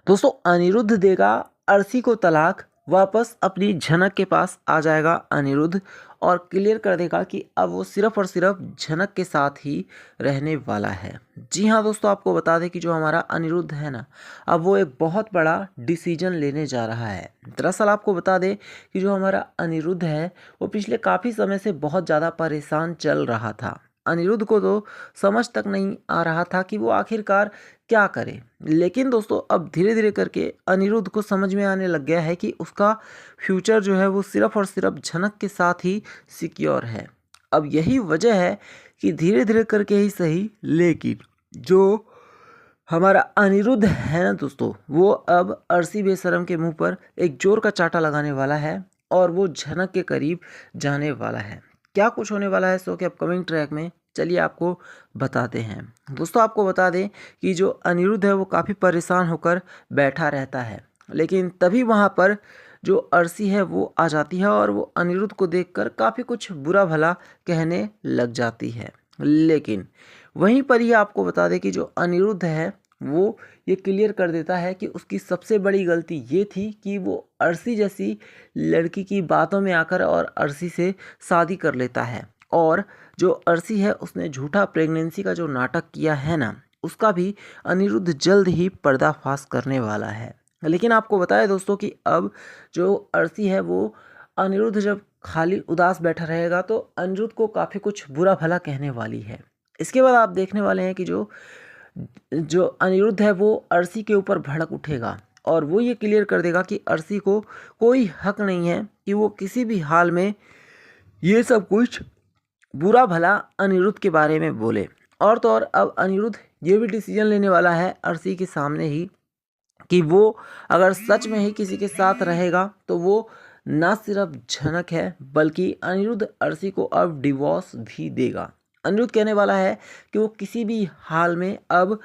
दोस्तों अनिरुद्ध देगा अर्शी को तलाक, वापस अपनी झनक के पास आ जाएगा अनिरुद्ध और क्लियर कर देगा कि अब वो सिर्फ और सिर्फ झनक के साथ ही रहने वाला है। जी हाँ दोस्तों, आपको बता दें कि जो हमारा अनिरुद्ध है ना, अब वो एक बहुत बड़ा डिसीजन लेने जा रहा है। दरअसल आपको बता दें कि जो हमारा अनिरुद्ध है वो पिछले काफ़ी समय से बहुत ज़्यादा परेशान चल रहा था। अनिरुद्ध को तो समझ तक नहीं आ रहा था कि वो आखिरकार क्या करे। लेकिन दोस्तों अब धीरे धीरे करके अनिरुद्ध को समझ में आने लग गया है कि उसका फ्यूचर जो है वो सिर्फ और सिर्फ झनक के साथ ही सिक्योर है। अब यही वजह है कि धीरे धीरे करके ही सही, लेकिन जो हमारा अनिरुद्ध है ना दोस्तों, वो अब अर्शी बेशरम के मुंह पर एक जोर का चाटा लगाने वाला है और वो झनक के करीब जाने वाला है। क्या कुछ होने वाला है सो कि अपकमिंग ट्रैक में चलिए आपको बताते हैं। दोस्तों आपको बता दें कि जो अनिरुद्ध है वो काफ़ी परेशान होकर बैठा रहता है, लेकिन तभी वहाँ पर जो अर्शी है वो आ जाती है और वो अनिरुद्ध को देखकर काफ़ी कुछ बुरा भला कहने लग जाती है। लेकिन वहीं पर ही आपको बता दें कि जो अनिरुद्ध है वो ये क्लियर कर देता है कि उसकी सबसे बड़ी गलती ये थी कि वो अर्शी जैसी लड़की की बातों में आकर और अर्शी से शादी कर लेता है। और जो अर्शी है उसने झूठा प्रेगनेंसी का जो नाटक किया है ना, उसका भी अनिरुद्ध जल्द ही पर्दाफाश करने वाला है। लेकिन आपको बताया दोस्तों कि अब जो अर्शी है वो अनिरुद्ध जब खाली उदास बैठा रहेगा तो अनिरुद्ध को काफ़ी कुछ बुरा भला कहने वाली है। इसके बाद आप देखने वाले हैं कि जो जो अनिरुद्ध है वो अर्शी के ऊपर भड़क उठेगा और वो ये क्लियर कर देगा कि अर्शी को कोई हक नहीं है कि वो किसी भी हाल में ये सब कुछ बुरा भला अनिरुद्ध के बारे में बोले। और तो और अब अनिरुद्ध ये भी डिसीजन लेने वाला है अर्शी के सामने ही कि वो अगर सच में ही किसी के साथ रहेगा तो वो ना सिर्फ झनक है बल्कि अनिरुद्ध अर्शी को अब डिवोर्स भी देगा। अनिरुद्ध कहने वाला है कि वो किसी भी हाल में अब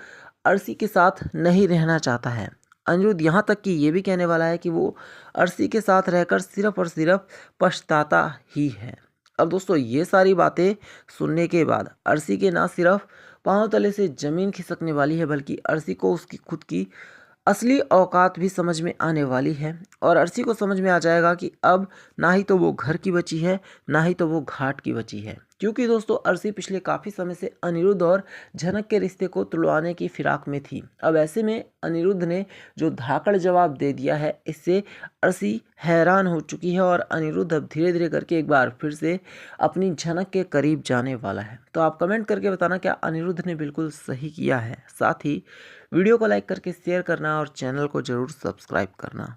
अर्शी के साथ नहीं रहना चाहता है। अनिरुद्ध यहाँ तक कि ये भी कहने वाला है कि वो अर्शी के साथ रहकर सिर्फ और सिर्फ पछताता ही है। अब दोस्तों ये सारी बातें सुनने के बाद अर्शी के ना सिर्फ पांव तले से ज़मीन खिसकने वाली है बल्कि अर्शी को उसकी खुद की असली औकात भी समझ में आने वाली है और अर्शी को समझ में आ जाएगा कि अब ना ही तो वो घर की बची है ना ही तो वो घाट की बची है। क्योंकि दोस्तों अर्शी पिछले काफ़ी समय से अनिरुद्ध और झनक के रिश्ते को तुड़वाने की फिराक में थी। अब ऐसे में अनिरुद्ध ने जो धाकड़ जवाब दे दिया है, इससे अर्शी हैरान हो चुकी है और अनिरुद्ध अब धीरे धीरे करके एक बार फिर से अपनी झनक के करीब जाने वाला है। तो आप कमेंट करके बताना क्या अनिरुद्ध ने बिल्कुल सही किया है। साथ ही वीडियो को लाइक करके शेयर करना और चैनल को ज़रूर सब्सक्राइब करना।